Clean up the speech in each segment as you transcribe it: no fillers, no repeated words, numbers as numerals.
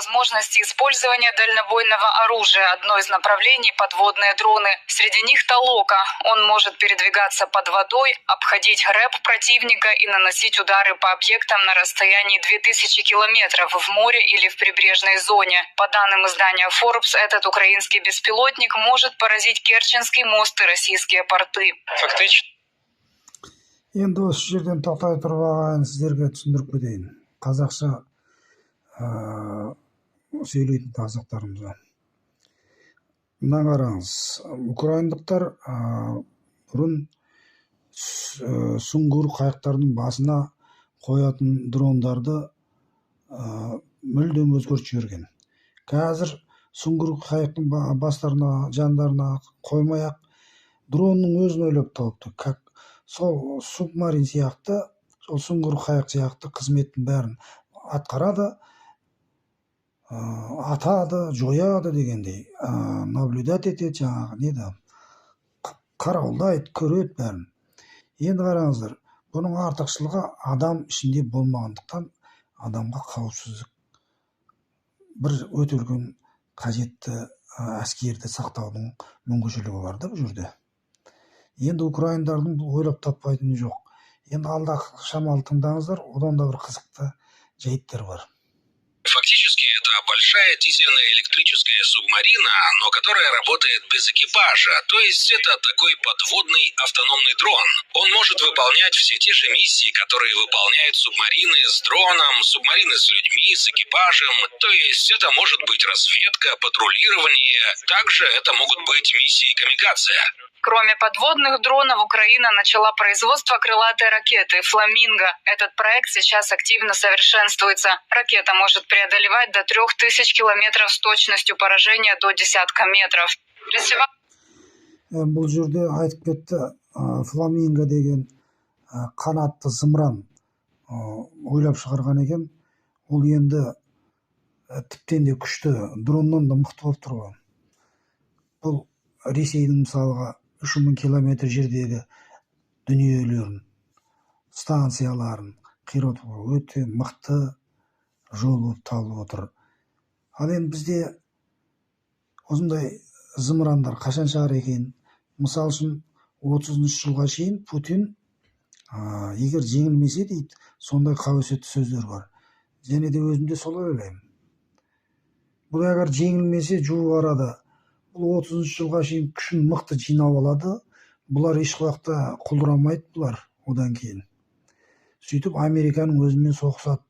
возможности использования дальнобойного оружия. Одно из направлений – подводные дроны. Среди них Толока. Он может передвигаться под водой, обходить рэп противника и наносить удары по объектам на расстоянии 2000 километров в море или в прибрежной зоне. По данным издания Forbes, этот украинский беспилотник может поразить Керченский мост и российские порты. Фактически. Енді осы жерден тоқтай тұрып ағайын сіздерге түсіндіріп кетейін. Қазақша сөйлейтін қазақтарымызға. Мына қараңыз, украиндықтар бұрын сүңгуір қайықтардың басына қоятын дрондарды мүлдем өзгертіп жіберген. Қазір сүңгуір қайықтың бастарына, жандарына қоймай-ақ дронның өзін ойлап тауыпты. Сол субмарин сияқты, сол сүңгуір қайық сияқты қызметтің бәрін атқарады, атады, жояды дегендей, наблюдать етеді, жаңағы неді, қарауылдайды, көреді бәрін. Енді қараңыздар, бұның артықшылығы адам ішінде болмағандықтан адамға қауіпсіздік бір өте үлкен қажетті әскерді сақтаудың мүмкіншілігі бар да бұл жерде. Енді украиндардың ойлап таппайтыны жоқ. Енді алдағы шамалы тыңдаңыздар, одан да бір қызықты жайттар бар. Фактически это большая дизельная электрическая субмарина, но которая работает без экипажа, то есть это такой подводный автономный дрон. Он может выполнять все те же миссии, которые выполняют субмарины с дроном, субмарины с людьми, с экипажем, то есть это может быть разведка, патрулирование, также это могут быть миссии камикадзе. Кроме подводных дронов, Украина начала производство крылатой ракеты «Фламинго». Этот проект сейчас активно совершенствуется. Ракета может преодолевать до 3000 километров с точностью поражения до десятка метров. Бұл жерде айтып кетті, «Фламинго» деген қанатты зымыран ойлап шығарған екен. Ол енді тіптен де күшті, дроннан да мықты болып тұрған. Бұл Ресейдің мысалға 3000 километр жердегі дүниелерін, станцияларын қиратуға өте мықты жол болып табылып отыр. Ал енді бізде осындай зымырандар қашан шығар екен? Мысал үшін 30 жылға шейін Путин егер жеңілмесе дейді, сондай қауесетті сөздер бар. Және де өзімде солай ойлаймын. Бұл егер жеңілмесе жуық арада бұл 30 жылға шейін күшін мықты жинап алады, бұлар еш уақытта құлдырамайды бұлар одан кейін. Сөйтіп Американың өзімен соғысады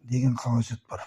деген қауесет бар.